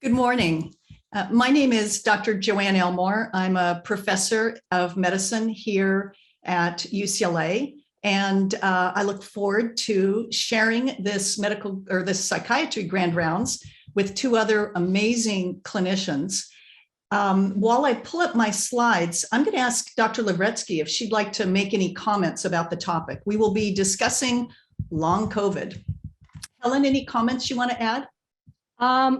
Good morning. My name is Dr. Joann Elmore. I'm a professor of medicine here at UCLA, and I look forward to sharing this psychiatry grand rounds with two other amazing clinicians. While I pull up my slides, I'm going to ask Dr. Lavretsky if she'd like to make any comments about the topic. We will be discussing long COVID. Helen, any comments you want to add?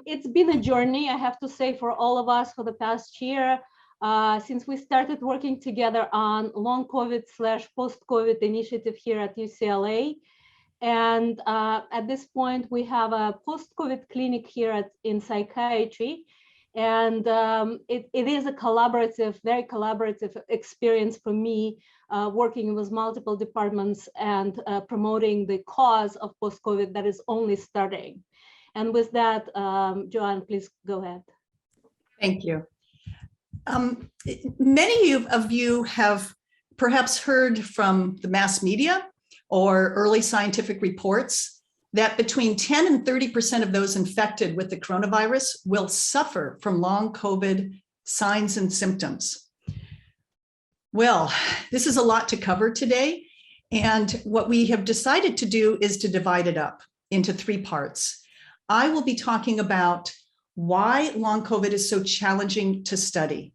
It's been a journey, I have to say, for all of us for the past year, since we started working together on long COVID/post-COVID initiative here at UCLA. And at this point, we have a post-COVID clinic here in psychiatry. And it is a very collaborative experience for me, working with multiple departments and promoting the cause of post-COVID that is only starting. And with that, Joann, please go ahead. Thank you. Many of you have perhaps heard from the mass media or early scientific reports that between 10 and 30% of those infected with the coronavirus will suffer from long COVID signs and symptoms. Well, this is a lot to cover today. And what we have decided to do is to divide it up into three parts. I will be talking about why long COVID is so challenging to study.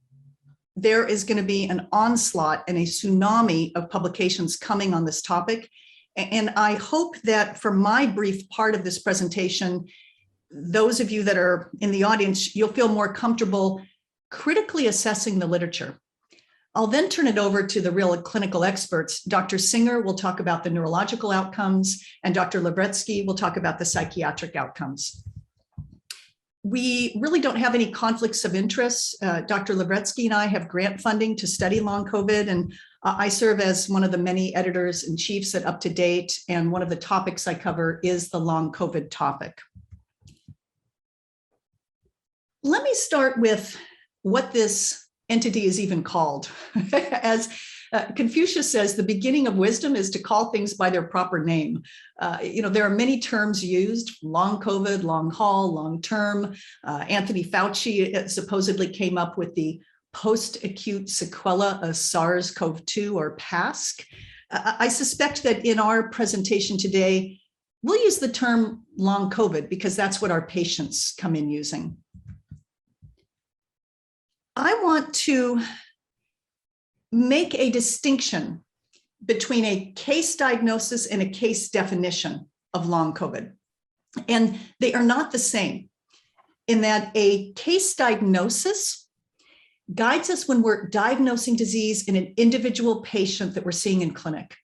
There is going to be an onslaught and a tsunami of publications coming on this topic. And I hope that for my brief part of this presentation, those of you that are in the audience, you'll feel more comfortable critically assessing the literature. I'll then turn it over to the real clinical experts. Dr. Singer will talk about the neurological outcomes, and Dr. Lavretsky will talk about the psychiatric outcomes. We really don't have any conflicts of interest. Dr. Lavretsky and I have grant funding to study long COVID, and I serve as one of the many editors and chiefs at Up to Date, and one of the topics I cover is the long COVID topic. Let me start with what this entity is even called. As Confucius says, the beginning of wisdom is to call things by their proper name. There are many terms used: long COVID, long haul, long term. Anthony Fauci supposedly came up with the post-acute sequela of SARS-CoV-2, or PASC. I suspect that in our presentation today, we'll use the term long COVID because that's what our patients come in using. I want to make a distinction between a case diagnosis and a case definition of long COVID. And they are not the same, in that a case diagnosis guides us when we're diagnosing disease in an individual patient that we're seeing in clinic.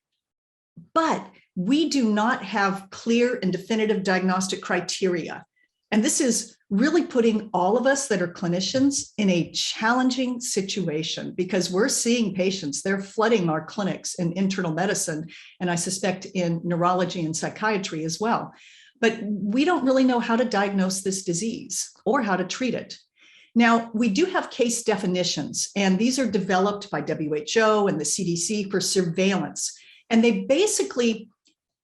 But we do not have clear and definitive diagnostic criteria. And this is really putting all of us that are clinicians in a challenging situation, because we're seeing patients, they're flooding our clinics in internal medicine, and I suspect in neurology and psychiatry as well. But we don't really know how to diagnose this disease or how to treat it. Now, we do have case definitions, and these are developed by WHO and the CDC for surveillance. And they basically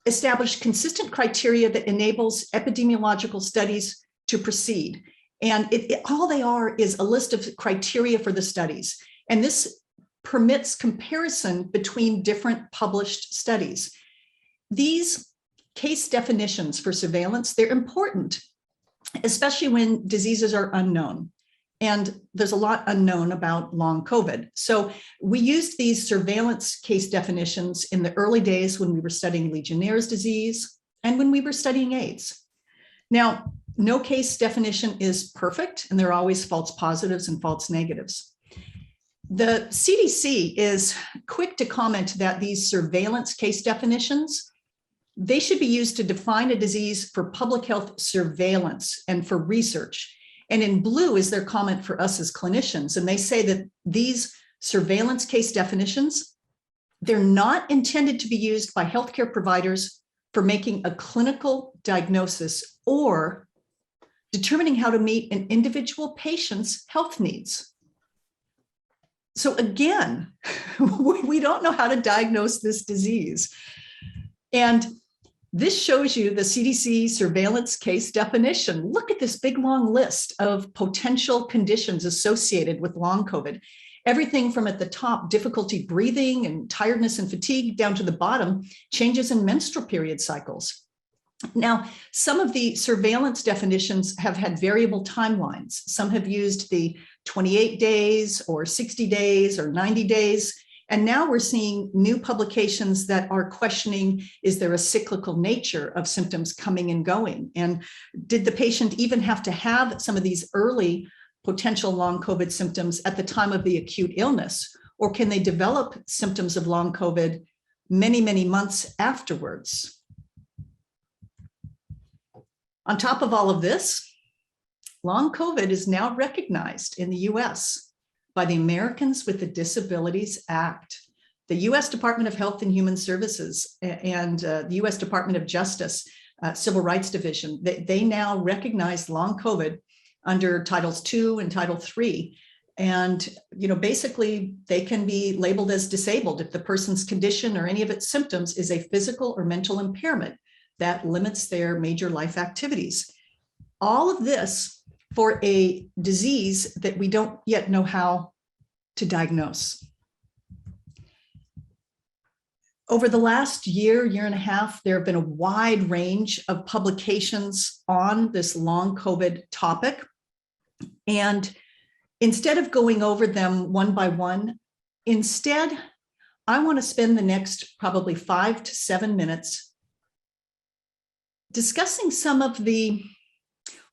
establish consistent criteria that enables epidemiological studies to proceed. And all they are is a list of criteria for the studies. And this permits comparison between different published studies. These case definitions for surveillance, they're important, especially when diseases are unknown. And there's a lot unknown about long COVID. So we used these surveillance case definitions in the early days when we were studying Legionnaire's disease and when we were studying AIDS. Now, no case definition is perfect, and there are always false positives and false negatives. The CDC is quick to comment that these surveillance case definitions, they should be used to define a disease for public health surveillance and for research. And in blue is their comment for us as clinicians. And they say that these surveillance case definitions, they're not intended to be used by healthcare providers for making a clinical diagnosis or determining how to meet an individual patient's health needs. So again, we don't know how to diagnose this disease. And This shows you the CDC surveillance case definition. Look at this big long list of potential conditions associated with long COVID. Everything from at the top, difficulty breathing and tiredness and fatigue, down to the bottom, changes in menstrual period cycles. Now, some of the surveillance definitions have had variable timelines. Some have used the 28 days or 60 days or 90 days. And now we're seeing new publications that are questioning, is there a cyclical nature of symptoms coming and going? And did the patient even have to have some of these early potential long COVID symptoms at the time of the acute illness? Or can they develop symptoms of long COVID many, many months afterwards? On top of all of this, long COVID is now recognized in the US by the Americans with Disabilities Act. The US Department of Health and Human Services and the US Department of Justice Civil Rights Division, they now recognize long COVID under Titles II and Title III. And basically they can be labeled as disabled if the person's condition or any of its symptoms is a physical or mental impairment that limits their major life activities. All of this for a disease that we don't yet know how to diagnose. Over the last year and a half, there have been a wide range of publications on this long COVID topic. And instead of going over them one by one, instead, I want to spend the next probably 5 to 7 minutes discussing some of the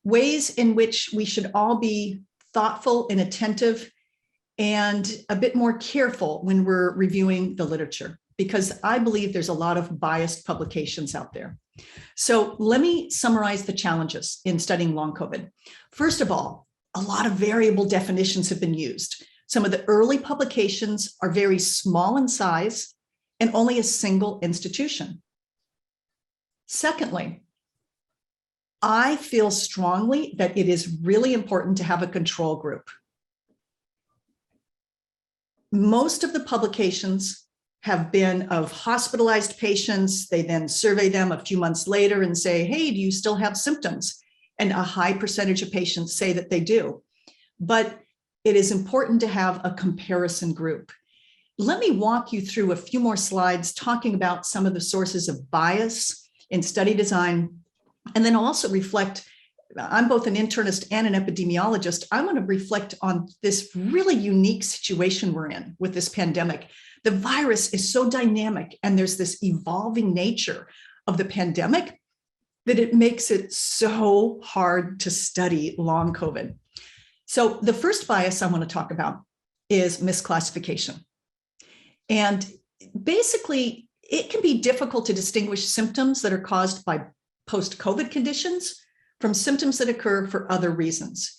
ways in which we should all be thoughtful and attentive and a bit more careful when we're reviewing the literature, because I believe there's a lot of biased publications out there. So let me summarize the challenges in studying long COVID. First of all, a lot of variable definitions have been used. Some of the early publications are very small in size and only a single institution. Secondly, I feel strongly that it is really important to have a control group. Most of the publications have been of hospitalized patients. They then survey them a few months later and say, hey, do you still have symptoms? And a high percentage of patients say that they do. But it is important to have a comparison group. Let me walk you through a few more slides talking about some of the sources of bias in study design. And then I'll also reflect, I'm both an internist and an epidemiologist. I want to reflect on this really unique situation we're in with this pandemic. The virus is so dynamic and there's this evolving nature of the pandemic that it makes it so hard to study long COVID. So the first bias I want to talk about is misclassification. And basically, it can be difficult to distinguish symptoms that are caused by post-COVID conditions from symptoms that occur for other reasons.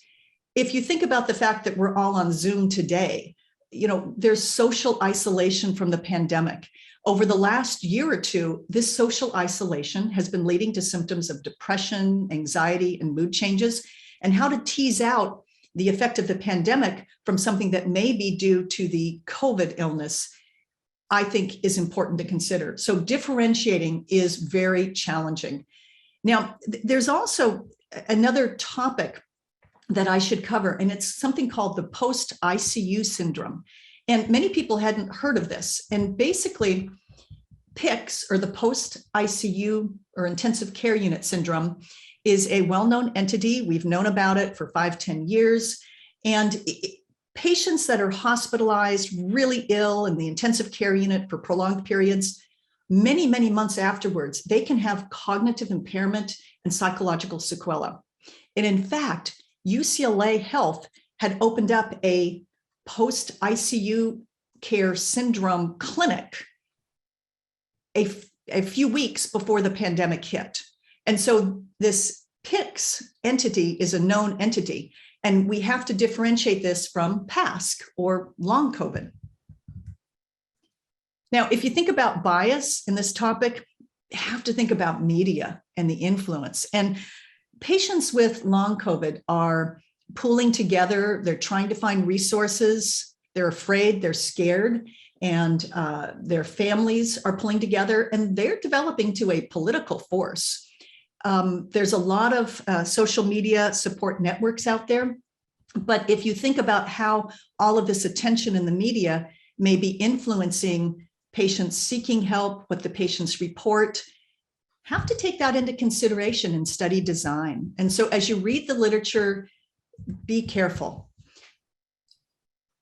If you think about the fact that we're all on Zoom today, there's social isolation from the pandemic. Over the last year or two, this social isolation has been leading to symptoms of depression, anxiety, and mood changes. And how to tease out the effect of the pandemic from something that may be due to the COVID illness, I think is important to consider. So differentiating is very challenging. Now, there's also another topic that I should cover, and it's something called the post-ICU syndrome. And many people hadn't heard of this. And basically, PICS, or the post-ICU or intensive care unit syndrome, is a well-known entity. We've known about it for 5-10 years. And patients that are hospitalized, really ill in the intensive care unit for prolonged periods, many, many months afterwards, they can have cognitive impairment and psychological sequelae. And in fact, UCLA Health had opened up a post-ICU care syndrome clinic a few weeks before the pandemic hit. And so this PICS entity is a known entity, and we have to differentiate this from PASC, or long COVID. Now, if you think about bias in this topic, you have to think about media and the influence. And patients with long COVID are pooling together. They're trying to find resources. They're afraid, they're scared. and their families are pulling together, and they're developing to a political force. There's a lot of social media support networks out there, but if you think about how all of this attention in the media may be influencing patients seeking help, what the patients report, have to take that into consideration in study design. And so as you read the literature, be careful.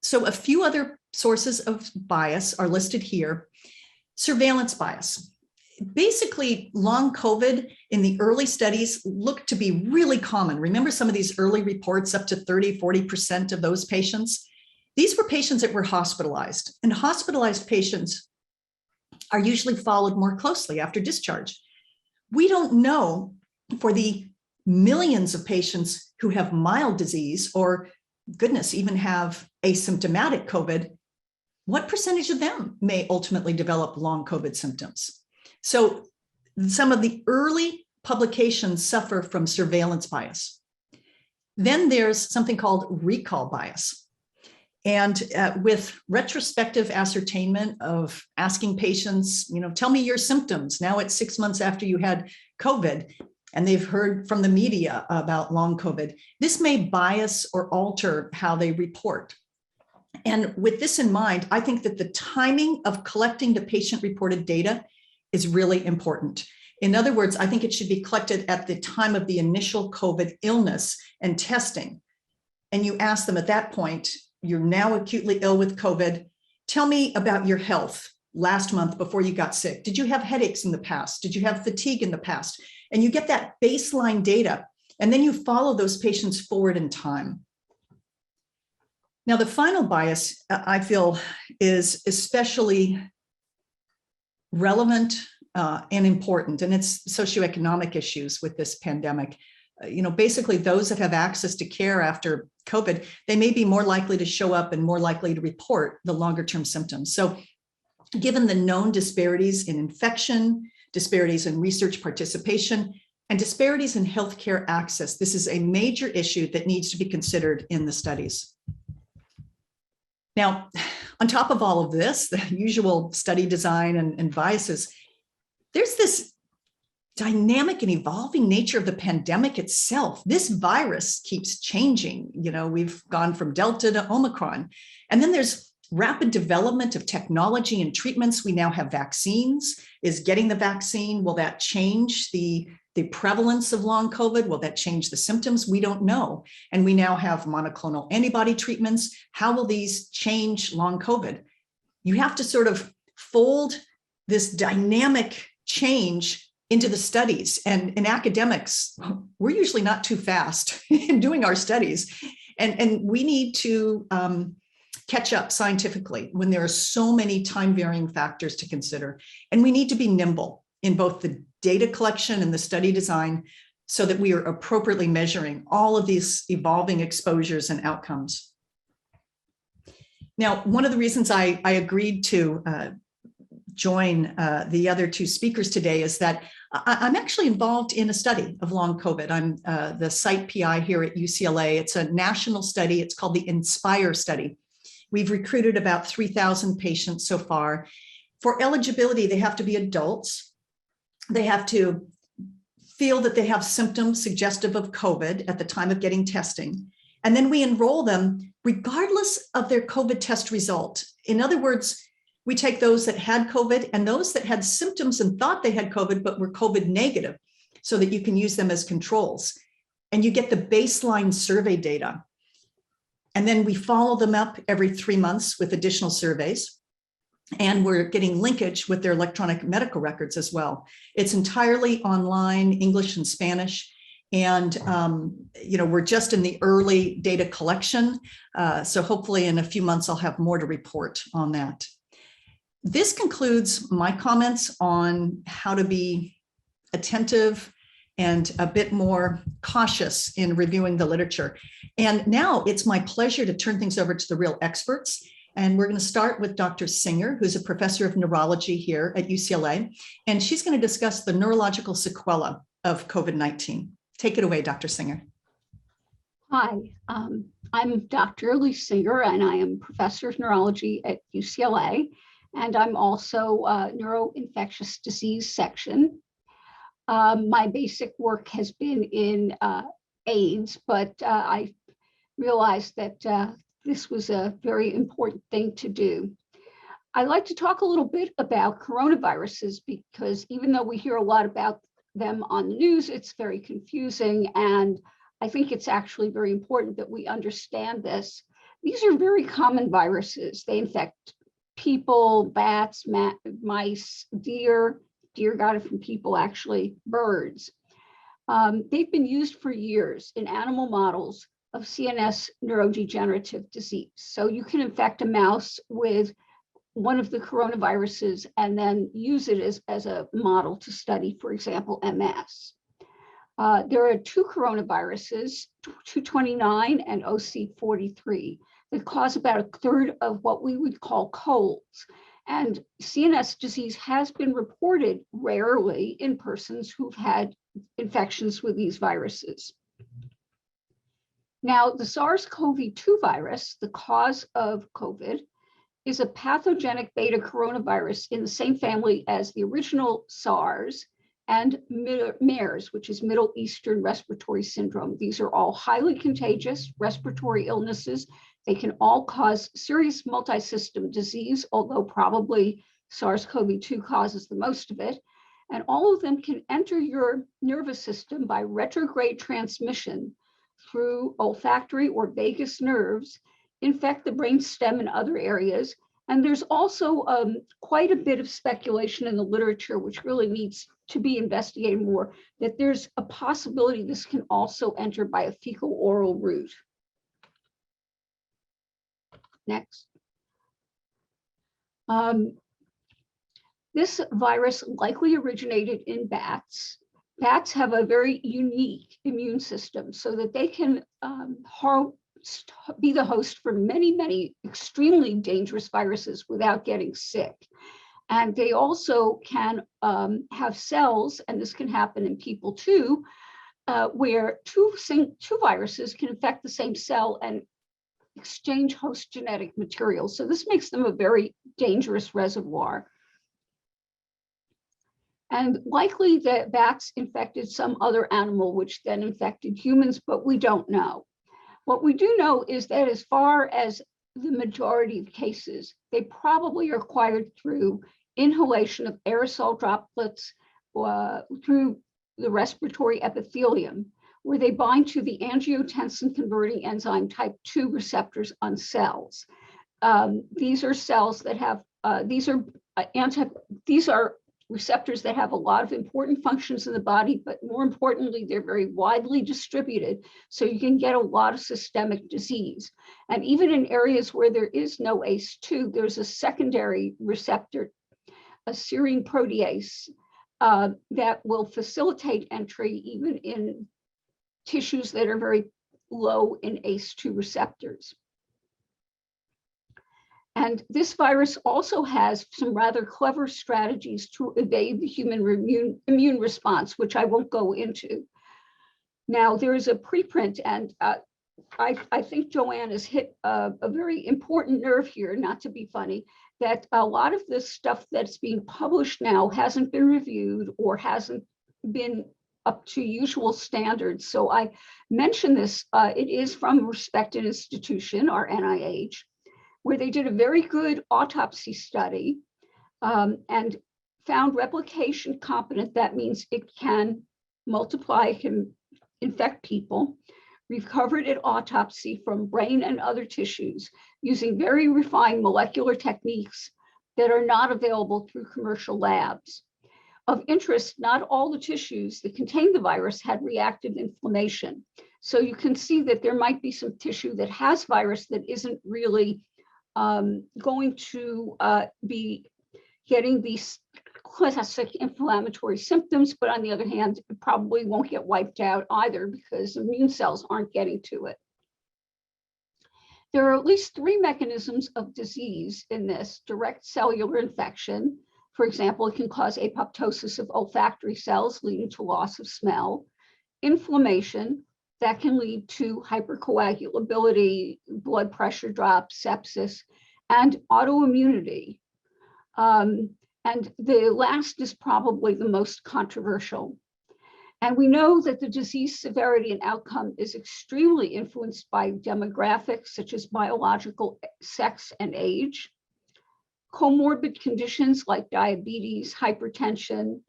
So a few other sources of bias are listed here. Surveillance bias. Basically, long COVID in the early studies looked to be really common. Remember some of these early reports, up to 30, 40% of those patients? These were patients that were hospitalized, and hospitalized patients are usually followed more closely after discharge. We don't know for the millions of patients who have mild disease, or goodness, even have asymptomatic COVID, what percentage of them may ultimately develop long COVID symptoms? So some of the early publications suffer from surveillance bias. Then there's something called recall bias. And with retrospective ascertainment of asking patients, tell me your symptoms. Now it's 6 months after you had COVID, and they've heard from the media about long COVID. This may bias or alter how they report. And with this in mind, I think that the timing of collecting the patient-reported data is really important. In other words, I think it should be collected at the time of the initial COVID illness and testing. And you ask them at that point, you're now acutely ill with COVID. Tell me about your health last month before you got sick. Did you have headaches in the past? Did you have fatigue in the past? And you get that baseline data, and then you follow those patients forward in time. Now, the final bias, I feel, is especially relevant and important, and it's socioeconomic issues with this pandemic. Basically those that have access to care after COVID, they may be more likely to show up and more likely to report the longer term symptoms. So given the known disparities in infection, disparities in research participation, and disparities in healthcare access, this is a major issue that needs to be considered in the studies. Now, on top of all of this, the usual study design and biases, there's this dynamic and evolving nature of the pandemic itself. This virus keeps changing. We've gone from Delta to Omicron. And then there's rapid development of technology and treatments. We now have vaccines. Is getting the vaccine, will that change the prevalence of long COVID? Will that change the symptoms? We don't know. And we now have monoclonal antibody treatments. How will these change long COVID? You have to sort of fold this dynamic change into the studies. And in academics, we're usually not too fast in doing our studies. And we need to catch up scientifically when there are so many time varying factors to consider. And we need to be nimble in both the data collection and the study design so that we are appropriately measuring all of these evolving exposures and outcomes. Now, one of the reasons I agreed to join the other two speakers today is that I'm actually involved in a study of long COVID. I'm the site PI here at UCLA. It's a national study. It's called the INSPIRE study. We've recruited about 3,000 patients so far. For eligibility, they have to be adults. They have to feel that they have symptoms suggestive of COVID at the time of getting testing. And then we enroll them regardless of their COVID test result. In other words, we take those that had COVID and those that had symptoms and thought they had COVID but were COVID negative so that you can use them as controls. And you get the baseline survey data. And then we follow them up every 3 months with additional surveys. And we're getting linkage with their electronic medical records as well. It's entirely online, English and Spanish. And, we're just in the early data collection. So hopefully in a few months, I'll have more to report on that. This concludes my comments on how to be attentive and a bit more cautious in reviewing the literature. And now it's my pleasure to turn things over to the real experts. And we're going to start with Dr. Singer, who's a professor of neurology here at UCLA. And she's going to discuss the neurological sequelae of COVID-19. Take it away, Dr. Singer. Hi, I'm Dr. Elyse Singer, and I am professor of neurology at UCLA. and I'm also a neuroinfectious disease section. My basic work has been in AIDS, but I realized that this was a very important thing to do. I'd like to talk a little bit about coronaviruses because even though we hear a lot about them on the news, it's very confusing, and I think it's actually very important that we understand this. These are very common viruses. They infect people, bats, mice, deer. Deer got it from people, actually, birds. They've been used for years in animal models of CNS neurodegenerative disease. So you can infect a mouse with one of the coronaviruses and then use it as a model to study, for example, MS. There are two coronaviruses, 229 and OC43, that cause about a third of what we would call colds. And CNS disease has been reported rarely in persons who've had infections with these viruses. Now, the SARS-CoV-2 virus, the cause of COVID, is a pathogenic beta coronavirus in the same family as the original SARS and MERS, which is Middle Eastern Respiratory Syndrome. These are all highly contagious respiratory illnesses. They can all cause serious multi-system disease, although probably SARS-CoV-2 causes the most of it. And all of them can enter your nervous system by retrograde transmission through olfactory or vagus nerves, infect the brainstem and other areas. And there's also quite a bit of speculation in the literature, which really needs to be investigated more, that there's a possibility this can also enter by a fecal oral route. Next. This virus likely originated in bats. Bats have a very unique immune system so that they can be the host for many, many extremely dangerous viruses without getting sick. And they also can have cells, and this can happen in people too, where two viruses can infect the same cell and exchange host genetic material. So this makes them a very dangerous reservoir. And likely that bats infected some other animal, which then infected humans, but we don't know. What we do know is that as far as the majority of cases, they probably are acquired through inhalation of aerosol droplets through the respiratory epithelium, where they bind to the angiotensin converting enzyme type 2 receptors on cells. These are cells that have, these are receptors that have a lot of important functions in the body, but more importantly, they're very widely distributed, so you can get a lot of systemic disease. And even in areas where there is no ACE2, there's a secondary receptor, a serine protease, that will facilitate entry even in tissues that are very low in ACE2 receptors. And this virus also has some rather clever strategies to evade the human immune response, which I won't go into. Now, there is a preprint, and I think Joann has hit a very important nerve here, not to be funny, that a lot of this stuff that's being published now hasn't been reviewed or hasn't been up to usual standards. So I mention this, it is from a respected institution, our NIH, where they did a very good autopsy study and found replication competent. That means it can multiply, it can infect people, recovered at autopsy from brain and other tissues using very refined molecular techniques that are not available through commercial labs. Of interest, not all the tissues that contain the virus had reactive inflammation. So you can see that there might be some tissue that has virus that isn't really going to be getting these classic inflammatory symptoms, but on the other hand, it probably won't get wiped out either because immune cells aren't getting to it. There are at least 3 mechanisms of disease in this: direct cellular infection. For example, it can cause apoptosis of olfactory cells, leading to loss of smell. Inflammation, that can lead to hypercoagulability, blood pressure drop, sepsis, and autoimmunity. And the last is probably the most controversial. And we know that the disease severity and outcome is extremely influenced by demographics such as biological sex and age, comorbid conditions like diabetes, hypertension,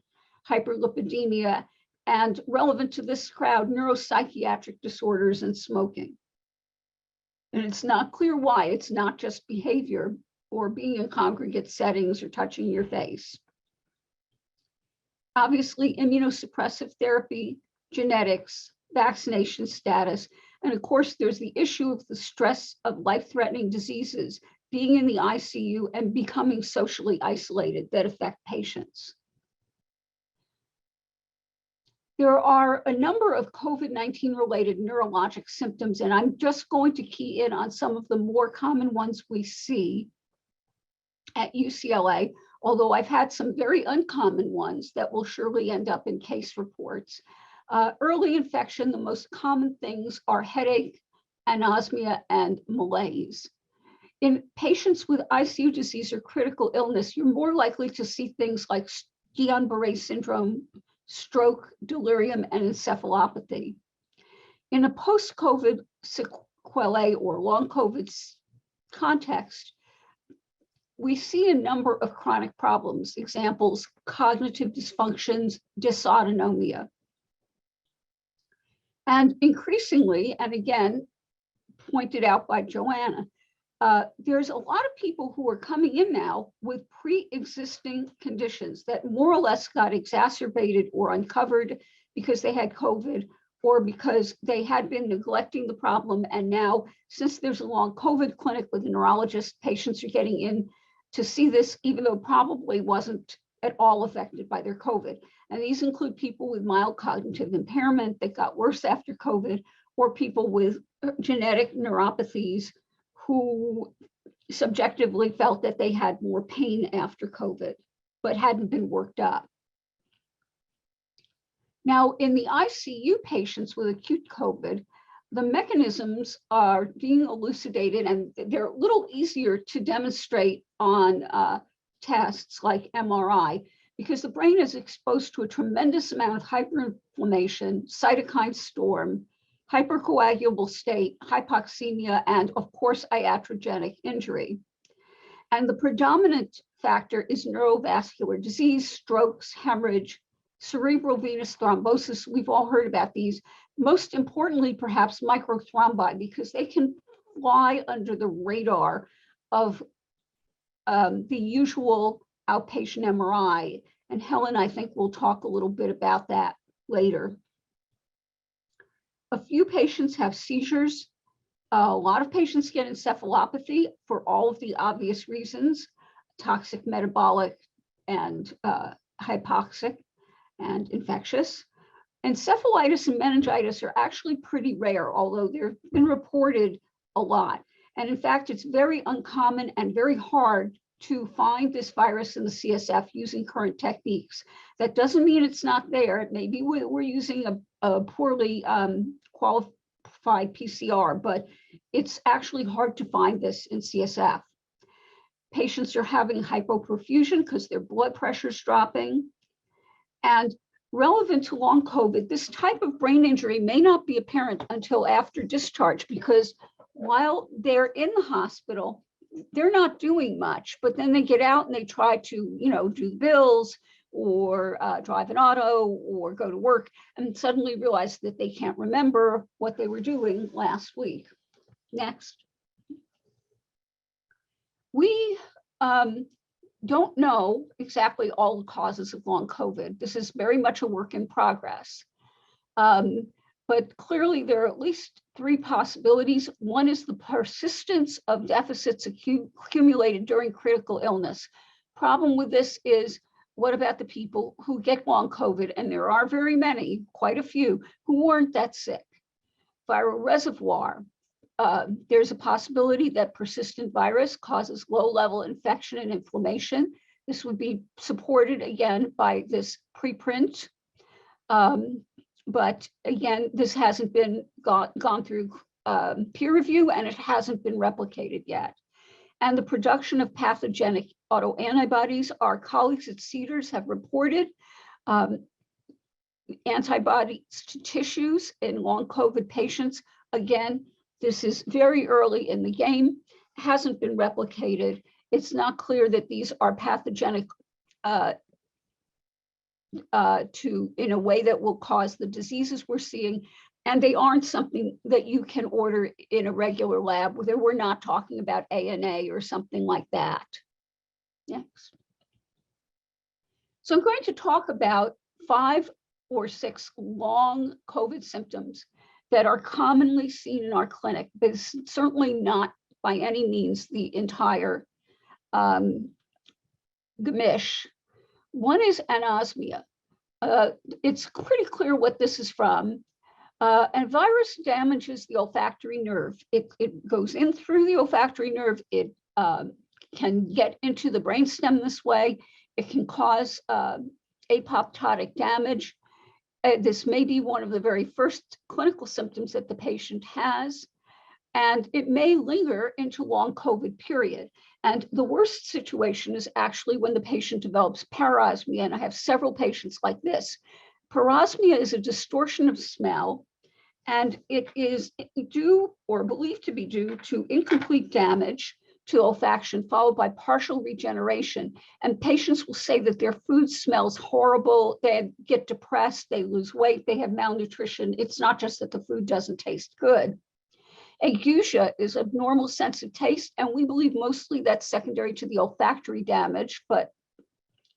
hyperlipidemia, and relevant to this crowd, neuropsychiatric disorders and smoking. And it's not clear why. It's not just behavior or being in congregate settings or touching your face. Obviously, immunosuppressive therapy, genetics, vaccination status, and of course, there's the issue of the stress of life-threatening diseases, being in the ICU and becoming socially isolated that affect patients. There are a number of COVID-19 related neurologic symptoms, and I'm just going to key in on some of the more common ones we see at UCLA, although I've had some very uncommon ones that will surely end up in case reports. Early infection, the most common things are headache, anosmia, and malaise. In patients with ICU disease or critical illness, you're more likely to see things like Guillain-Barré syndrome, stroke, delirium, and encephalopathy. In a post-COVID sequelae or long COVID context, we see a number of chronic problems. Examples, cognitive dysfunctions, dysautonomia. And increasingly, and again, pointed out by Joanna, there's a lot of people who are coming in now with pre-existing conditions that more or less got exacerbated or uncovered because they had COVID or because they had been neglecting the problem. And now, since there's a long COVID clinic with a neurologist, patients are getting in to see this, even though probably wasn't at all affected by their COVID. And these include people with mild cognitive impairment that got worse after COVID, or people with genetic neuropathies who subjectively felt that they had more pain after COVID, but hadn't been worked up. Now, in the ICU patients with acute COVID, the mechanisms are being elucidated, and they're a little easier to demonstrate on tests like MRI, because the brain is exposed to a tremendous amount of hyperinflammation, cytokine storm, hypercoagulable state, hypoxemia, and of course, iatrogenic injury. And the predominant factor is neurovascular disease, strokes, hemorrhage, cerebral venous thrombosis. We've all heard about these. Most importantly, perhaps microthrombi, because they can fly under the radar of the usual outpatient MRI. And Helen, I think, will talk a little bit about that later. A few patients have seizures. A lot of patients get encephalopathy for all of the obvious reasons, toxic, metabolic, and hypoxic and infectious. Encephalitis and meningitis are actually pretty rare, although they've been reported a lot. And in fact, it's very uncommon and very hard to find this virus in the CSF using current techniques. That doesn't mean it's not there. Maybe we're using a poorly qualified PCR, but it's actually hard to find this in CSF. Patients are having hypoperfusion because their blood pressure is dropping. And relevant to long COVID, this type of brain injury may not be apparent until after discharge, because while they're in the hospital, they're not doing much, but then they get out and they try to, do bills or drive an auto or go to work, and suddenly realize that they can't remember what they were doing last week. Next. We don't know exactly all the causes of long COVID. This is very much a work in progress. But clearly there are at least three possibilities. One is the persistence of deficits accumulated during critical illness. Problem with this is, what about the people who get long COVID? And there are very many, quite a few, who weren't that sick. Viral reservoir. There's a possibility that persistent virus causes low-level infection and inflammation. This would be supported again by this preprint. But again, this hasn't been gone through peer review, and it hasn't been replicated yet. And the production of pathogenic autoantibodies. Our colleagues at Cedars have reported antibodies to tissues in long COVID patients. Again, this is very early in the game, hasn't been replicated. It's not clear that these are pathogenic in a way that will cause the diseases we're seeing. And they aren't something that you can order in a regular lab, where we're not talking about ANA or something like that. Next. So I'm going to talk about 5 or 6 long COVID symptoms that are commonly seen in our clinic, but it's certainly not by any means the entire gemisch. One is anosmia. It's pretty clear what this is from. And virus damages the olfactory nerve. It goes in through the olfactory nerve. It can get into the brainstem this way. It can cause apoptotic damage. This may be one of the very first clinical symptoms that the patient has, and it may linger into long COVID period. And the worst situation is actually when the patient develops parosmia, and I have several patients like this. Parosmia is a distortion of smell, and it is due or believed to be due to incomplete damage to olfaction, followed by partial regeneration. And patients will say that their food smells horrible, they get depressed, they lose weight, they have malnutrition. It's not just that the food doesn't taste good. Ageusia is abnormal sense of taste, and we believe mostly that's secondary to the olfactory damage, but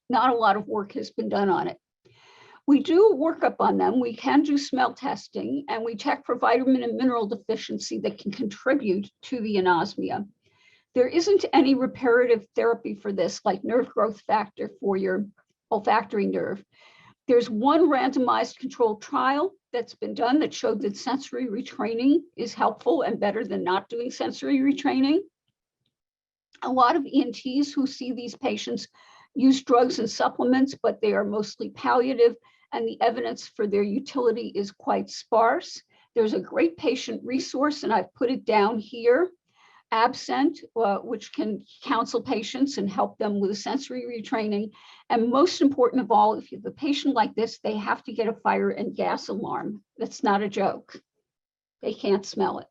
not a lot of work has been done on it. We do work up on them. We can do smell testing, and we check for vitamin and mineral deficiency that can contribute to the anosmia. There isn't any reparative therapy for this, like nerve growth factor for your olfactory nerve. There's one randomized controlled trial that's been done that showed that sensory retraining is helpful and better than not doing sensory retraining. A lot of ENTs who see these patients use drugs and supplements, but they are mostly palliative, and the evidence for their utility is quite sparse. There's a great patient resource, and I've put it down here, Absent, which can counsel patients and help them with sensory retraining. And most important of all, if you have a patient like this, they have to get a fire and gas alarm. That's not a joke. They can't smell it.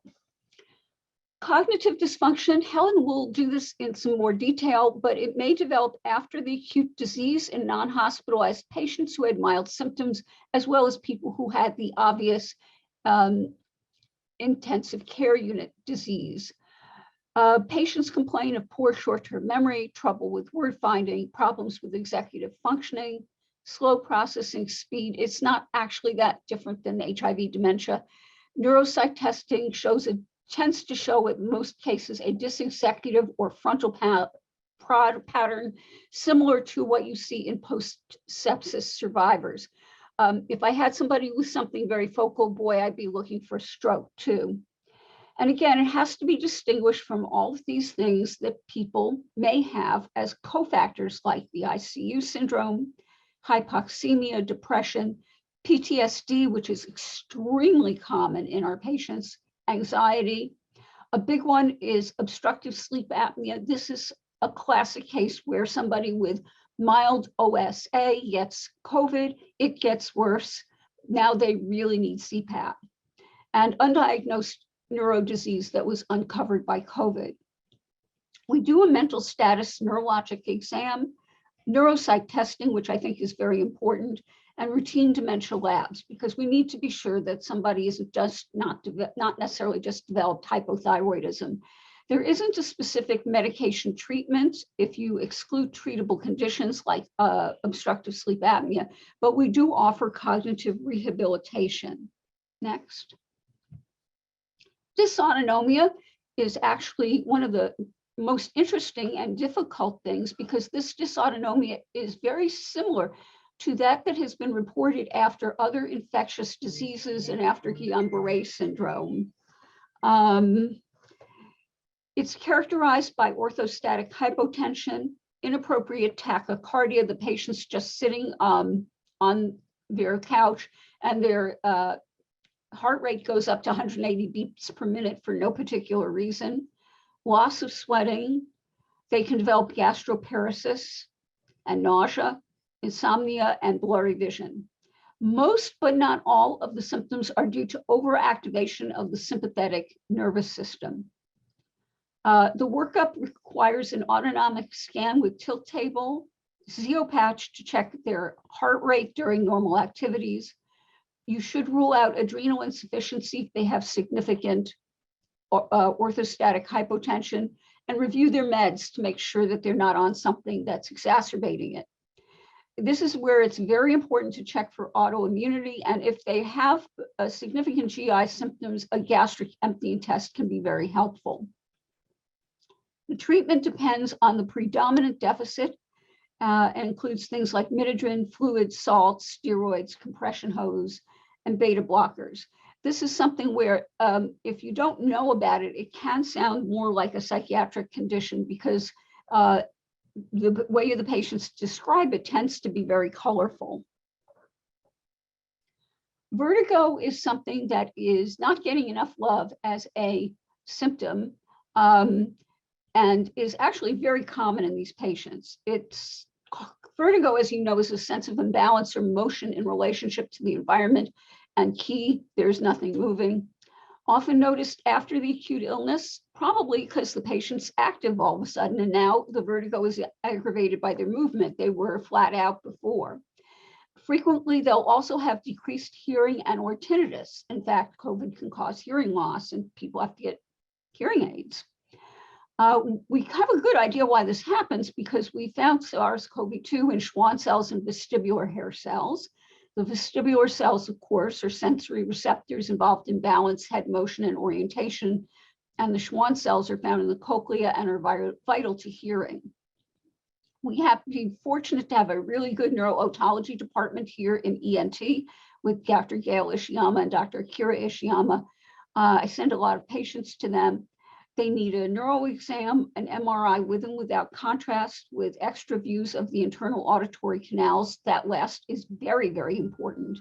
Cognitive dysfunction, Helen will do this in some more detail, but it may develop after the acute disease in non-hospitalized patients who had mild symptoms, as well as people who had the obvious intensive care unit disease. Patients complain of poor short-term memory, trouble with word finding, problems with executive functioning, slow processing speed. It's not actually that different than HIV dementia. Neuropsych testing tends to show in most cases a dysexecutive or frontal pattern similar to what you see in post-sepsis survivors. If I had somebody with something very focal, boy, I'd be looking for stroke too. And again, it has to be distinguished from all of these things that people may have as cofactors, like the ICU syndrome, hypoxemia, depression, PTSD, which is extremely common in our patients, anxiety. A big one is obstructive sleep apnea. This is a classic case where somebody with mild OSA gets COVID, it gets worse. Now they really need CPAP. And undiagnosed neurodisease that was uncovered by COVID. We do a mental status neurologic exam, neuropsych testing, which I think is very important, and routine dementia labs, because we need to be sure that somebody isn't just not necessarily just developed hypothyroidism. There isn't a specific medication treatment if you exclude treatable conditions like obstructive sleep apnea, but we do offer cognitive rehabilitation. Next. Dysautonomia is actually one of the most interesting and difficult things, because this dysautonomia is very similar to that has been reported after other infectious diseases and after Guillain-Barré syndrome. It's characterized by orthostatic hypotension, inappropriate tachycardia, the patient's just sitting on their couch and their heart rate goes up to 180 beats per minute for no particular reason, loss of sweating, They can develop gastroparesis and nausea, insomnia, and blurry vision. Most, but not all, of the symptoms are due to overactivation of the sympathetic nervous system. The workup requires an autonomic scan with tilt table, CO patch to check their heart rate during normal activities. You should rule out adrenal insufficiency if they have significant orthostatic hypotension, and review their meds to make sure that they're not on something that's exacerbating it. This is where it's very important to check for autoimmunity, and if they have significant GI symptoms, a gastric emptying test can be very helpful. The treatment depends on the predominant deficit and includes things like midodrine, fluids, salts, steroids, compression hose, and beta blockers. This is something where if you don't know about it, it can sound more like a psychiatric condition because the way the patients describe it tends to be very colorful. Vertigo is something that is not getting enough love as a symptom and is actually very common in these patients. Vertigo, as you know, is a sense of imbalance or motion in relationship to the environment, and key, there's nothing moving. Often noticed after the acute illness, probably because the patient's active all of a sudden, and now the vertigo is aggravated by their movement. They were flat out before. Frequently, they'll also have decreased hearing and or tinnitus. In fact, COVID can cause hearing loss and people have to get hearing aids. We have a good idea why this happens because we found SARS-CoV-2 in Schwann cells and vestibular hair cells. The vestibular cells, of course, are sensory receptors involved in balance, head motion, and orientation. And the Schwann cells are found in the cochlea and are vital to hearing. We have been fortunate to have a really good neuro-otology department here in ENT with Dr. Gail Ishiyama and Dr. Akira Ishiyama. I send a lot of patients to them. They need a neuro exam, an MRI with and without contrast, with extra views of the internal auditory canals. That last is very, very important.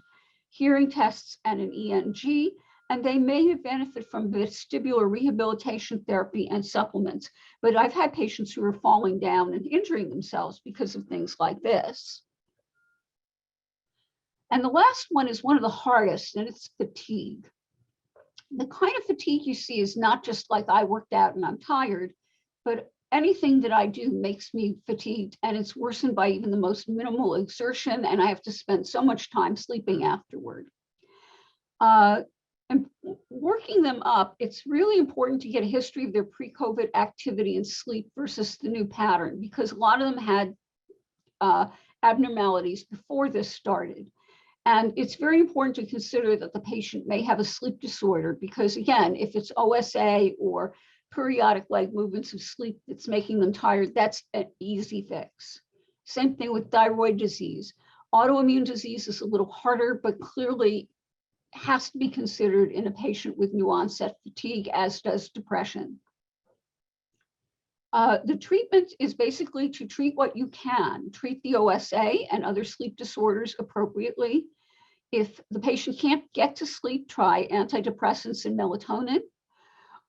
Hearing tests and an ENG, and they may benefit from vestibular rehabilitation therapy and supplements. But I've had patients who are falling down and injuring themselves because of things like this. And the last one is one of the hardest, and it's fatigue. The kind of fatigue you see is not just like I worked out and I'm tired, but anything that I do makes me fatigued, and it's worsened by even the most minimal exertion, and I have to spend so much time sleeping afterward. And working them up, it's really important to get a history of their pre-COVID activity and sleep versus the new pattern, because a lot of them had abnormalities before this started. And it's very important to consider that the patient may have a sleep disorder because, again, if it's OSA or periodic leg movements of sleep that's making them tired, that's an easy fix. Same thing with thyroid disease. Autoimmune disease is a little harder, but clearly has to be considered in a patient with new onset fatigue, as does depression. The treatment is basically to treat what you can, treat the OSA and other sleep disorders appropriately. If the patient can't get to sleep, try antidepressants and melatonin.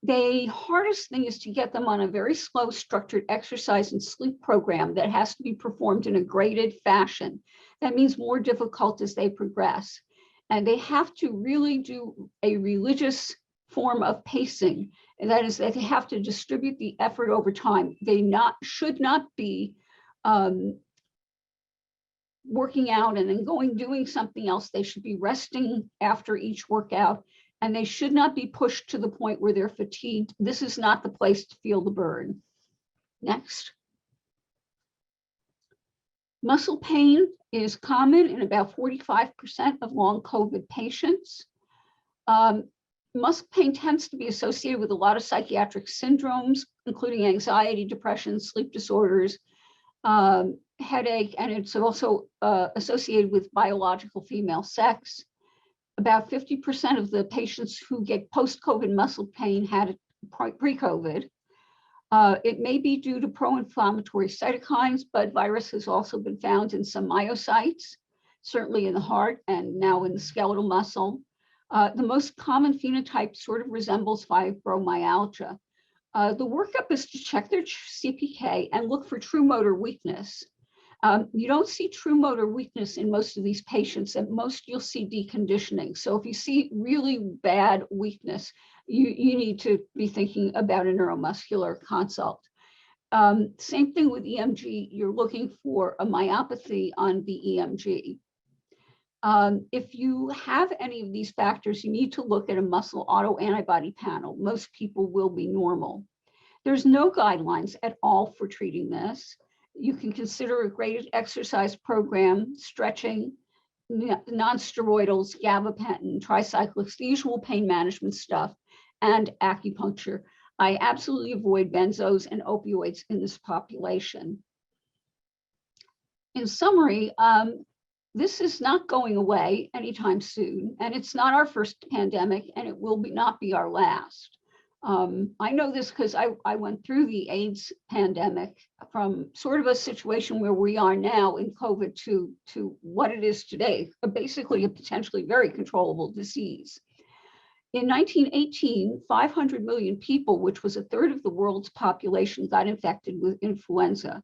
The hardest thing is to get them on a very slow, structured exercise and sleep program that has to be performed in a graded fashion. That means more difficult as they progress. And they have to really do a religious form of pacing. And that is that they have to distribute the effort over time. They should not be working out and then doing something else. They should be resting after each workout, and they should not be pushed to the point where they're fatigued. This is not the place to feel the burn. Next. Muscle pain is common in about 45% of long COVID patients. Muscle pain tends to be associated with a lot of psychiatric syndromes, including anxiety, depression, sleep disorders, headache, and it's also associated with biological female sex. About 50% of the patients who get post-COVID muscle pain had it pre-COVID. It may be due to pro-inflammatory cytokines, but virus has also been found in some myocytes, certainly in the heart and now in the skeletal muscle. The most common phenotype sort of resembles fibromyalgia. The workup is to check their CPK and look for true motor weakness. You don't see true motor weakness in most of these patients. At most, you'll see deconditioning. So if you see really bad weakness, you need to be thinking about a neuromuscular consult. Same thing with EMG. You're looking for a myopathy on the EMG. If you have any of these factors, you need to look at a muscle autoantibody panel. Most people will be normal. There's no guidelines at all for treating this. You can consider a graded exercise program, stretching, non-steroidals, gabapentin, tricyclics, the usual pain management stuff, and acupuncture. I absolutely avoid benzos and opioids in this population. In summary, this is not going away anytime soon, and it's not our first pandemic, and it will not be our last. I know this because I went through the AIDS pandemic from sort of a situation where we are now in COVID to what it is today, basically a potentially very controllable disease. In 1918, 500 million people, which was a third of the world's population, got infected with influenza.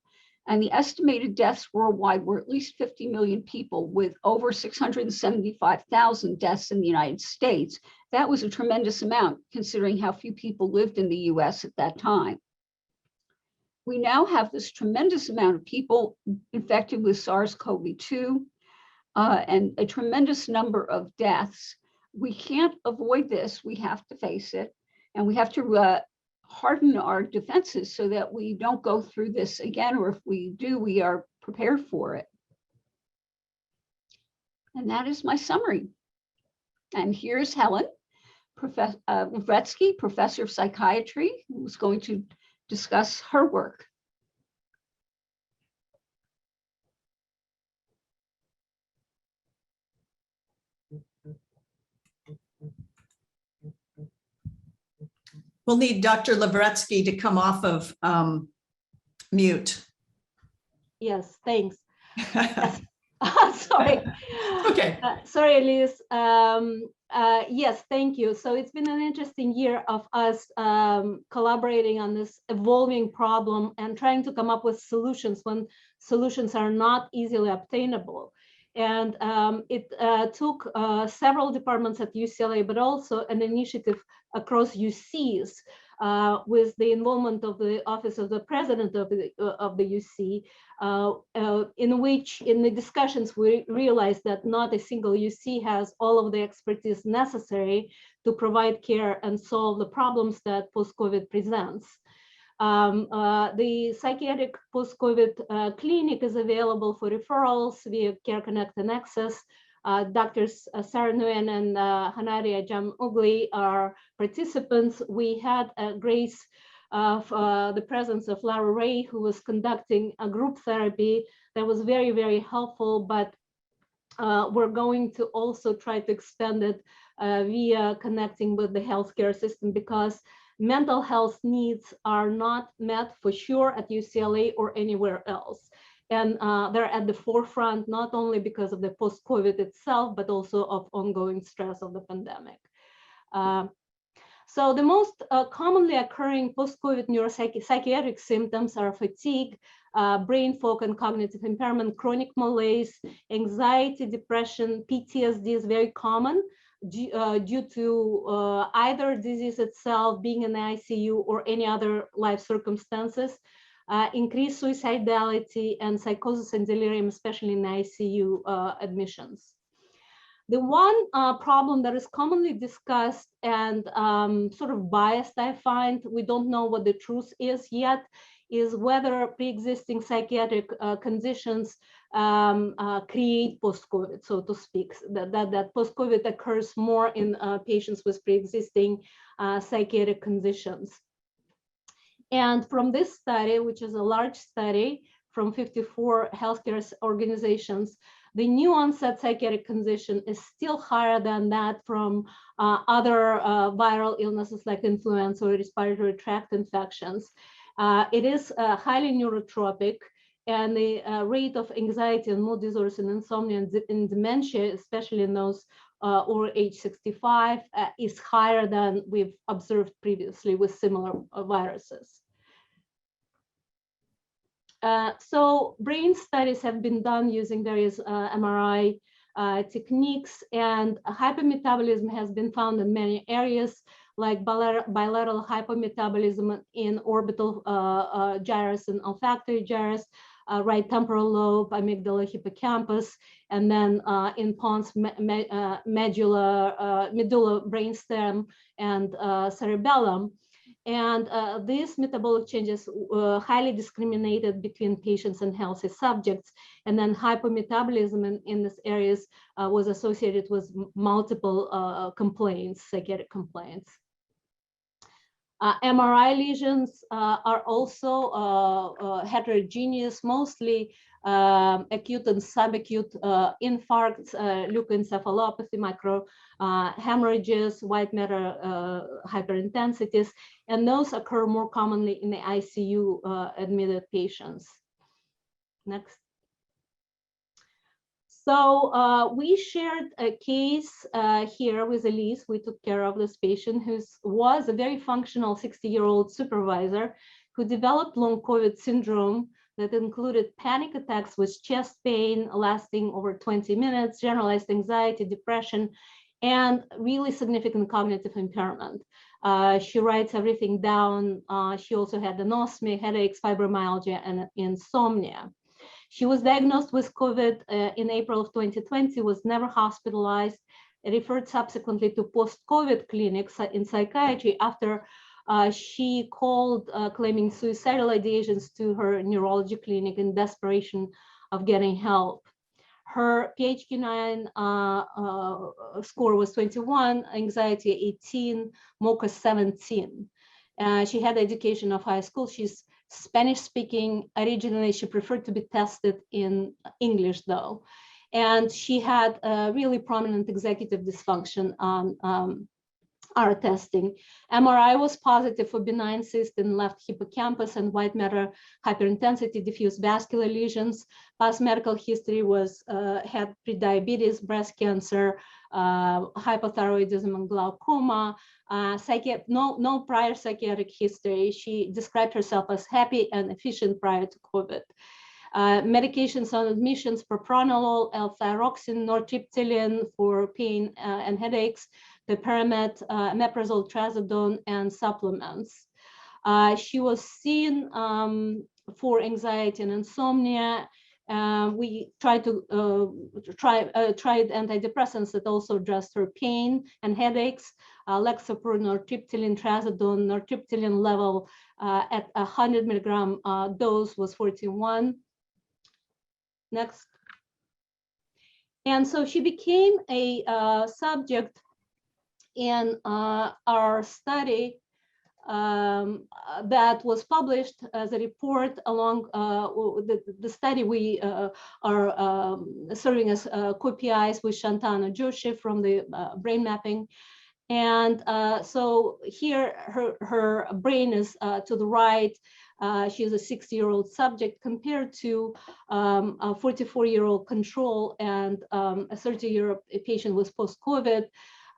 And the estimated deaths worldwide were at least 50 million people, with over 675,000 deaths in the United States. That was a tremendous amount, considering how few people lived in the US at that time. We now have this tremendous amount of people infected with SARS-CoV-2 and a tremendous number of deaths. We can't avoid this. We have to face it, and we have to harden our defenses so that we don't go through this again, or if we do, we are prepared for it. And that is my summary. And here's Helen Lavretsky, professor of psychiatry, who's going to discuss her work. We'll need Dr. Lavretsky to come off of mute. Yes, thanks. Sorry. Okay. Sorry, Elyse. Yes, thank you. So it's been an interesting year of us collaborating on this evolving problem and trying to come up with solutions when solutions are not easily obtainable. And it took several departments at UCLA, but also an initiative across UCs with the involvement of the Office of the President of the UC, in which in the discussions we realized that not a single UC has all of the expertise necessary to provide care and solve the problems that post-COVID presents. The psychiatric post-COVID clinic is available for referrals via Care Connect and Access. Doctors Sarah Nguyen and Hanaria Jam-Ugli are participants. We had grace of the presence of Lara Ray, who was conducting a group therapy that was very, very helpful, but we're going to also try to extend it via connecting with the healthcare system, because mental health needs are not met for sure at UCLA or anywhere else. And they're at the forefront, not only because of the post-COVID itself, but also of ongoing stress of the pandemic. So the most commonly occurring post-COVID neuropsychiatric symptoms are fatigue, brain fog and cognitive impairment, chronic malaise, anxiety, depression, PTSD is very common due to either disease itself, being in the ICU, or any other life circumstances. Increased suicidality and psychosis and delirium, especially in ICU admissions. The one problem that is commonly discussed and sort of biased, I find, we don't know what the truth is yet, is whether pre-existing psychiatric conditions create post-COVID, so to speak, that post-COVID occurs more in patients with pre-existing psychiatric conditions. And from this study, which is a large study from 54 healthcare organizations, the new onset psychiatric condition is still higher than that from other viral illnesses like influenza or respiratory tract infections. It is highly neurotropic, and the rate of anxiety and mood disorders and insomnia and dementia, especially in those or age 65 is higher than we've observed previously with similar viruses. So brain studies have been done using various MRI techniques, and hypometabolism has been found in many areas, like bilateral hypometabolism in orbital gyrus and olfactory gyrus, right temporal lobe, amygdala, hippocampus, and then in pons, medulla, brainstem, and cerebellum. And these metabolic changes highly discriminated between patients and healthy subjects. And then hypometabolism in these areas was associated with multiple complaints, psychiatric complaints. MRI lesions are also heterogeneous, mostly acute and subacute infarcts, leukoencephalopathy, microhemorrhages, white matter hyperintensities, and those occur more commonly in the ICU admitted patients. Next. So we shared a case here with Elyse. We took care of this patient who was a very functional 60-year-old supervisor who developed long COVID syndrome that included panic attacks with chest pain lasting over 20 minutes, generalized anxiety, depression, and really significant cognitive impairment. She writes everything down. She also had anosmia, headaches, fibromyalgia, and insomnia. She was diagnosed with COVID in April of 2020, was never hospitalized, referred subsequently to post-COVID clinics in psychiatry after she called claiming suicidal ideations to her neurology clinic in desperation of getting help. Her PHQ-9 score was 21, anxiety 18, MoCA 17. She had education of high school. She's Spanish speaking. Originally, she preferred to be tested in English though. And she had a really prominent executive dysfunction on our testing. MRI was positive for benign cyst in left hippocampus and white matter hyperintensity diffuse vascular lesions. Past medical history was had prediabetes, breast cancer, hypothyroidism, and glaucoma. No prior psychiatric history. She described herself as happy and efficient prior to COVID. Medications on admissions: propranolol, L-thyroxine, nortriptyline for pain and headaches, Peperamet, omeprazole, trazodone, and supplements. She was seen for anxiety and insomnia. We tried tried antidepressants that also addressed her pain and headaches. Lexapro, nortriptyline, trazodone. Nortriptyline level at 100 milligram dose was 41. Next. And so she became a subject in our study that was published as a report along the study. We are serving as co-PIs with Shantanu Joshi from the brain mapping. And so here her brain is to the right. She is a 60-year-old subject compared to a 44-year-old control and a 30-year-old patient with post-COVID.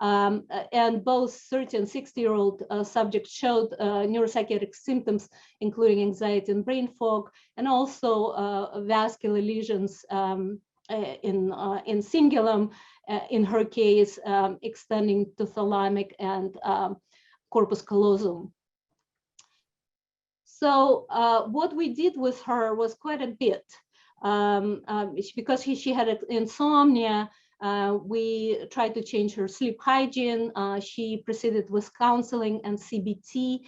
And both 30 and 60-year-old subjects showed neuropsychiatric symptoms, including anxiety and brain fog, and also vascular lesions in cingulum, in her case, extending to thalamic and corpus callosum. So what we did with her was quite a bit. Because she had insomnia, we tried to change her sleep hygiene. She proceeded with counseling and CBT.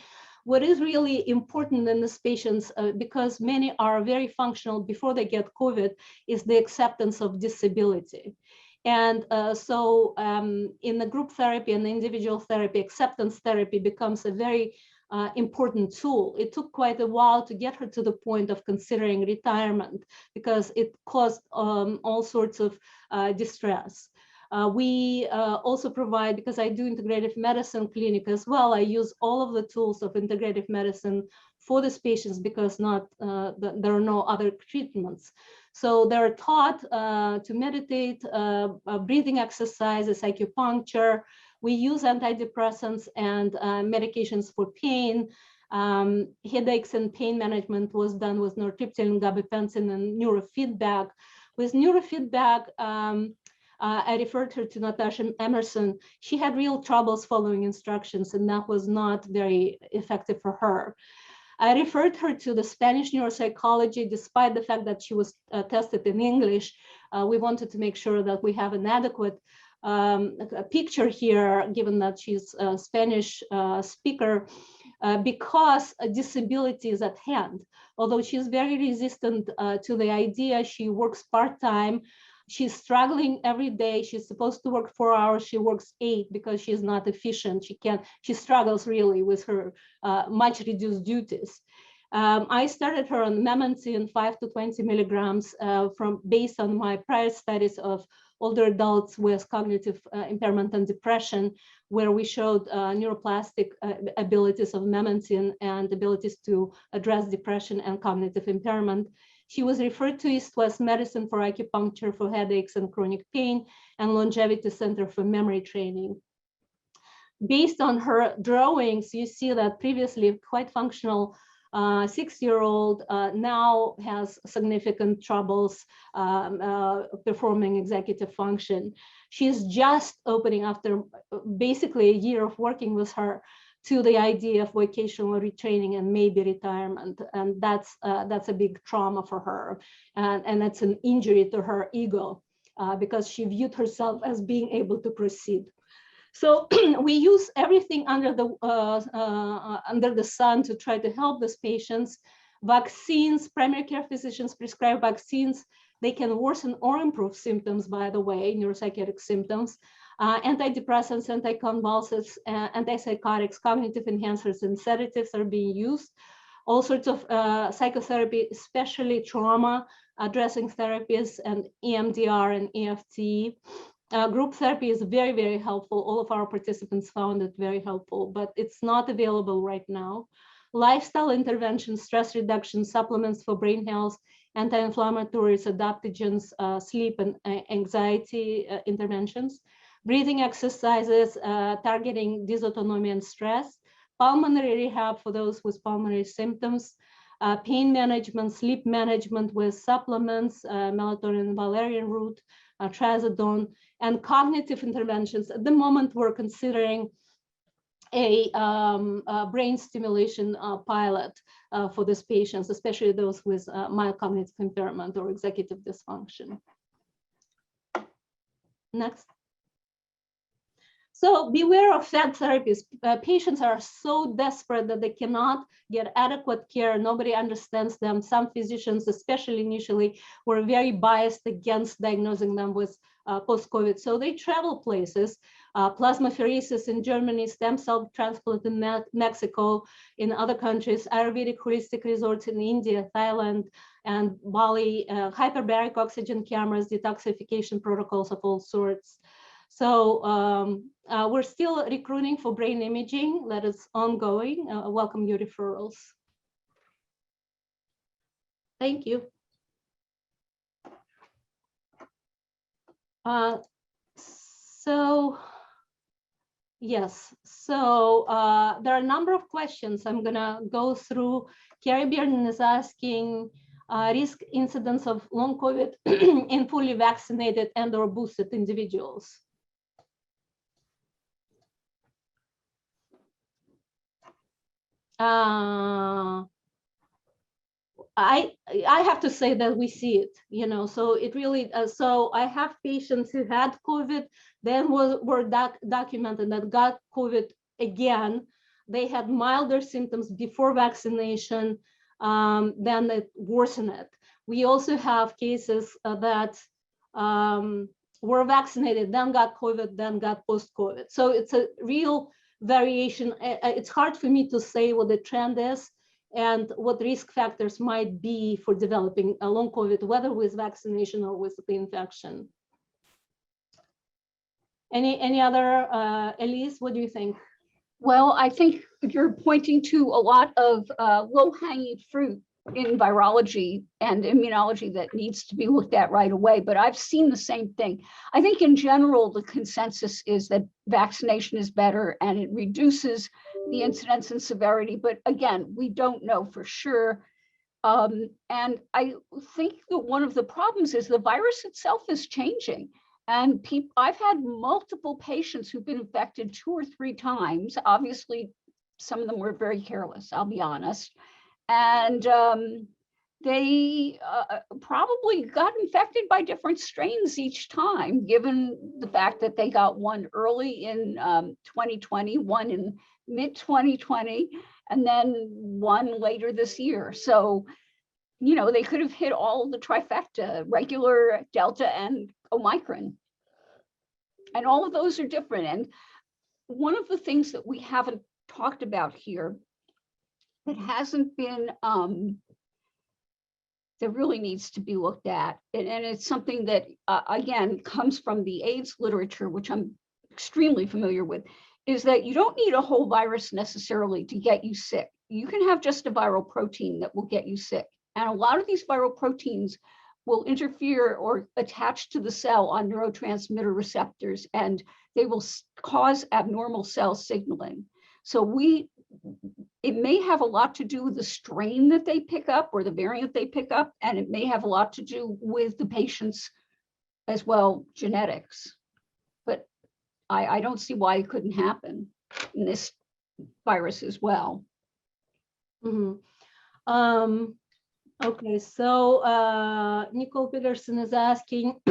What is really important in these patients, because many are very functional before they get COVID, is the acceptance of disability. And so in the group therapy and the individual therapy, acceptance therapy becomes a very important tool. It took quite a while to get her to the point of considering retirement because it caused all sorts of distress. We also provide, because I do integrative medicine clinic as well, I use all of the tools of integrative medicine for these patients because there are no other treatments. So they're taught to meditate, breathing exercises, acupuncture. We use antidepressants and medications for pain. Headaches and pain management was done with nortriptyline, gabapentin, and neurofeedback. With neurofeedback, I referred her to Natasha Emerson. She had real troubles following instructions, and that was not very effective for her. I referred her to the Spanish neuropsychology, despite the fact that she was tested in English. We wanted to make sure that we have an adequate picture here, given that she's a Spanish speaker, because a disability is at hand. Although she's very resistant to the idea, she works part-time. She's struggling every day. She's supposed to work 4 hours. She works 8 because she's not efficient. She struggles really with her much reduced duties. I started her on memantine 5 to 20 milligrams based on my prior studies of older adults with cognitive impairment and depression, where we showed neuroplastic abilities of memantine and abilities to address depression and cognitive impairment. She was referred to East West Medicine for acupuncture for headaches and chronic pain, and Longevity Center for memory training. Based on her drawings, you see that previously quite functional 6-year-old now has significant troubles performing executive function. She's just opening, after basically a year of working with her, to the idea of vocational retraining and maybe retirement. And that's a big trauma for her. And it's an injury to her ego because she viewed herself as being able to proceed. So we use everything under the sun to try to help these patients. Vaccines, primary care physicians prescribe vaccines. They can worsen or improve symptoms, by the way, neuropsychiatric symptoms. Antidepressants, anticonvulsants, antipsychotics, cognitive enhancers, and sedatives are being used. All sorts of psychotherapy, especially trauma addressing therapies and EMDR and EFT. Group therapy is very, very helpful. All of our participants found it very helpful, but it's not available right now. Lifestyle interventions, stress reduction, supplements for brain health, anti-inflammatories, adaptogens, sleep and anxiety interventions. Breathing exercises targeting dysautonomia and stress, pulmonary rehab for those with pulmonary symptoms, pain management, sleep management with supplements, melatonin, valerian root, trazodone, and cognitive interventions. At the moment, we're considering a brain stimulation pilot for these patients, especially those with mild cognitive impairment or executive dysfunction. Next. So beware of fed therapies. Patients are so desperate that they cannot get adequate care. Nobody understands them. Some physicians, especially initially, were very biased against diagnosing them with post-COVID. So they travel places, plasmapheresis in Germany, stem cell transplant in Mexico, in other countries, Ayurvedic holistic resorts in India, Thailand, and Bali, hyperbaric oxygen cameras, detoxification protocols of all sorts. So we're still recruiting for brain imaging. That is ongoing. Welcome your referrals. Thank you. Yes, so there are a number of questions I'm gonna go through. Carrie Bearden is asking risk incidence of long COVID in fully vaccinated and or boosted individuals. I have to say that we see it, you know, so it really, so I have patients who had COVID, then were documented that got COVID again. They had milder symptoms before vaccination, then it worsened it. We also have cases that were vaccinated, then got COVID, then got post-COVID. So it's a real variation. It's hard for me to say what the trend is and what risk factors might be for developing a long COVID, whether with vaccination or with the infection. Any other, Elyse, what do you think? Well, I think you're pointing to a lot of low-hanging fruit in virology and immunology that needs to be looked at right away, but I've seen the same thing. I think in general, the consensus is that vaccination is better and it reduces the incidence and severity, but again, we don't know for sure. And I think that one of the problems is the virus itself is changing. And I've had multiple patients who've been infected 2 or 3 times. Obviously, some of them were very careless, I'll be honest. And they probably got infected by different strains each time, given the fact that they got one early in 2020, one in mid-2020, and then one later this year. So, you know, they could have hit all the trifecta, regular, Delta, and Omicron. And all of those are different. And one of the things that we haven't talked about here that hasn't been, that really needs to be looked at, and it's something that, again, comes from the AIDS literature, which I'm extremely familiar with, is that you don't need a whole virus necessarily to get you sick. You can have just a viral protein that will get you sick. And a lot of these viral proteins will interfere or attach to the cell on neurotransmitter receptors, and they will cause abnormal cell signaling. So it may have a lot to do with the strain that they pick up or the variant they pick up, and it may have a lot to do with the patient's as well genetics. But I don't see why it couldn't happen in this virus as well. Mm-hmm. Okay, so Nicole Peterson is asking,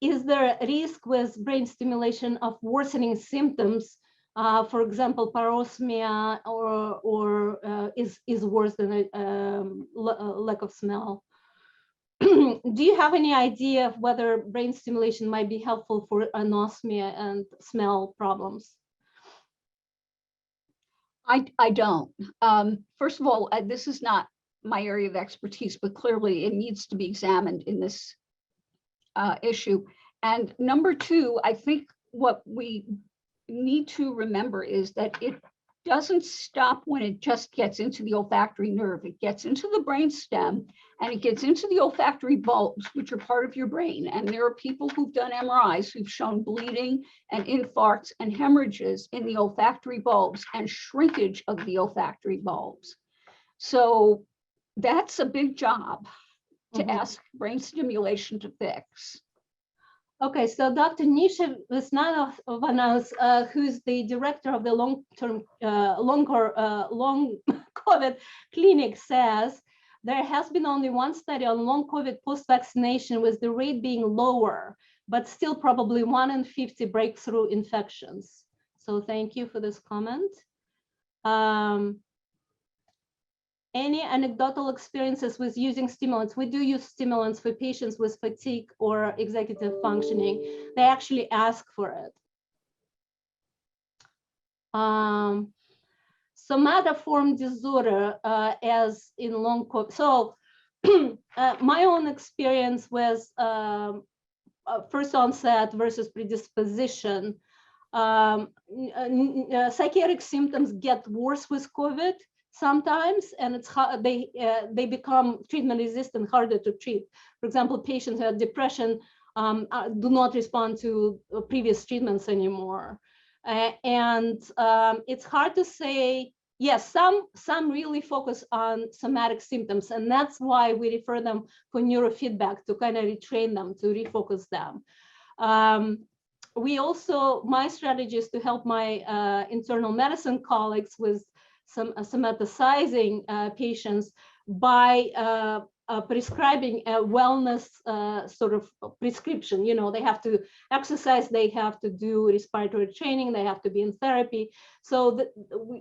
is there a risk with brain stimulation of worsening symptoms? For example, parosmia or is worse than a lack of smell. Do you have any idea of whether brain stimulation might be helpful for anosmia and smell problems? I don't. First of all, this is not my area of expertise, but clearly it needs to be examined in this issue. And number two, I think what we need to remember is that it doesn't stop when it just gets into the olfactory nerve. It gets into the brain stem and it gets into the olfactory bulbs, which are part of your brain. And there are people who've done MRIs who've shown bleeding and infarcts and hemorrhages in the olfactory bulbs and shrinkage of the olfactory bulbs. So that's a big job to ask brain stimulation to fix. Okay, so Dr. Nisha Visnanovanos, who's the director of the long COVID clinic, says there has been only one study on long COVID post-vaccination with the rate being lower, but still probably 1 in 50 breakthrough infections. So thank you for this comment. Any anecdotal experiences with using stimulants? We do use stimulants for patients with fatigue or executive functioning. They actually ask for it. Somatoform disorder as in long COVID. So my own experience with first onset versus predisposition. Psychiatric symptoms get worse with COVID sometimes, and it's hard, they become treatment resistant, harder to treat. For example, patients who have depression do not respond to previous treatments anymore. And it's hard to say, yes, some really focus on somatic symptoms, and that's why we refer them for neurofeedback to kind of retrain them, to refocus them. We also, my strategy is to help my internal medicine colleagues with some somaticizing patients by prescribing a wellness sort of prescription. You know, they have to exercise, they have to do respiratory training, they have to be in therapy. So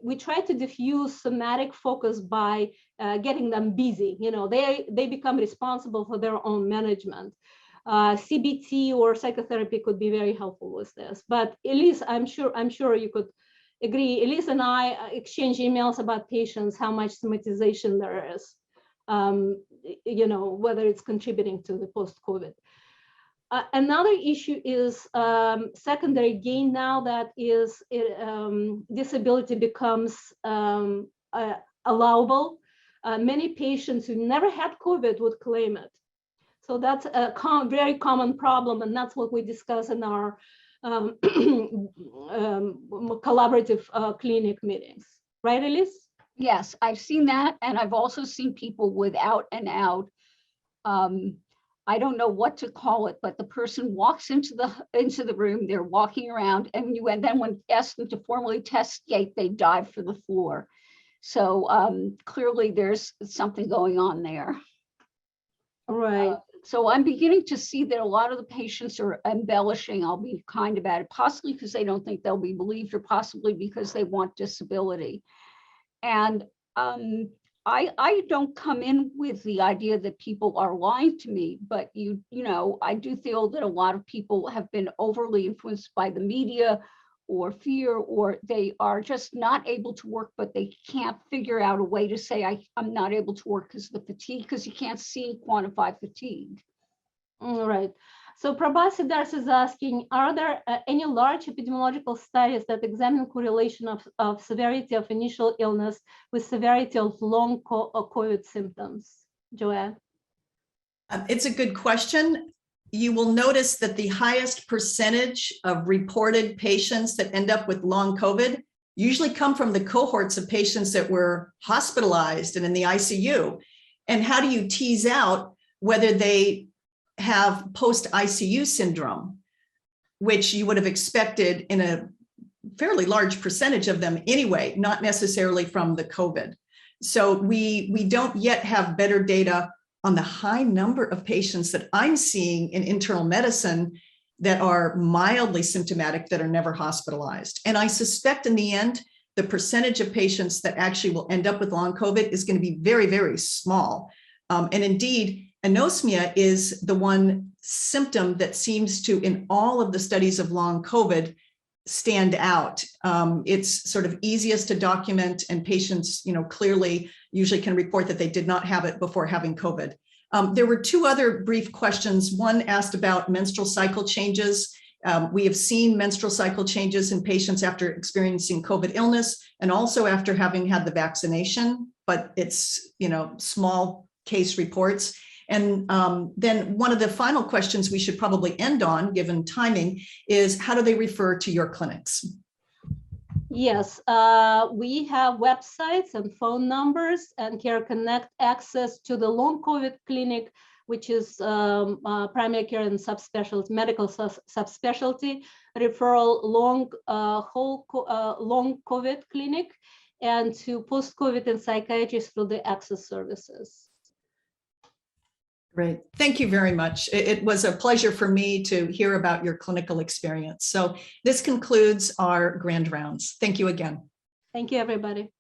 we try to diffuse somatic focus by getting them busy. You know, they become responsible for their own management. CBT or psychotherapy could be very helpful with this. But Elyse, I'm sure you could agree. Elyse and I exchange emails about patients, how much somatization there is, you know, whether it's contributing to the post-COVID. Another issue is secondary gain. Now that is disability becomes allowable. many patients who never had COVID would claim it. So that's a very common problem, and that's what we discuss in our collaborative clinic meetings. Right, Elyse? Yes, I've seen that, and I've also seen people without and out. I don't know what to call it, but the person walks into the room, they're walking around, and then when asked them to formally test gait, they dive for the floor. So clearly there's something going on there. Right. So I'm beginning to see that a lot of the patients are embellishing. I'll be kind about it, possibly because they don't think they'll be believed, or possibly because they want disability. And I don't come in with the idea that people are lying to me, but you know, I do feel that a lot of people have been overly influenced by the media or fear, or they are just not able to work, but they can't figure out a way to say, I'm not able to work because of the fatigue, because you can't see and quantify fatigue. All right. So Prabhas Siddharth is asking, are there any large epidemiological studies that examine correlation of severity of initial illness with severity of long COVID symptoms? Joann? It's a good question. You will notice that the highest percentage of reported patients that end up with long COVID usually come from the cohorts of patients that were hospitalized and in the ICU. And how do you tease out whether they have post-ICU syndrome, which you would have expected in a fairly large percentage of them anyway, not necessarily from the COVID. So we don't yet have better data on the high number of patients that I'm seeing in internal medicine that are mildly symptomatic that are never hospitalized. And I suspect in the end, the percentage of patients that actually will end up with long COVID is going to be very, very small. And indeed, anosmia is the one symptom that seems to, in all of the studies of long COVID, stand out. It's sort of easiest to document, and patients, clearly usually can report that they did not have it before having COVID. There were two other brief questions. One asked about menstrual cycle changes. We have seen menstrual cycle changes in patients after experiencing COVID illness and also after having had the vaccination, but it's, small case reports. And then one of the final questions we should probably end on, given timing, is how do they refer to your clinics? Yes, we have websites and phone numbers and Care Connect access to the long COVID clinic, which is primary care and subspecialty, medical subspecialty, referral long COVID clinic, and to post-COVID and psychiatry through the access services. Great. Thank you very much. It was a pleasure for me to hear about your clinical experience. So this concludes our grand rounds. Thank you again. Thank you, everybody.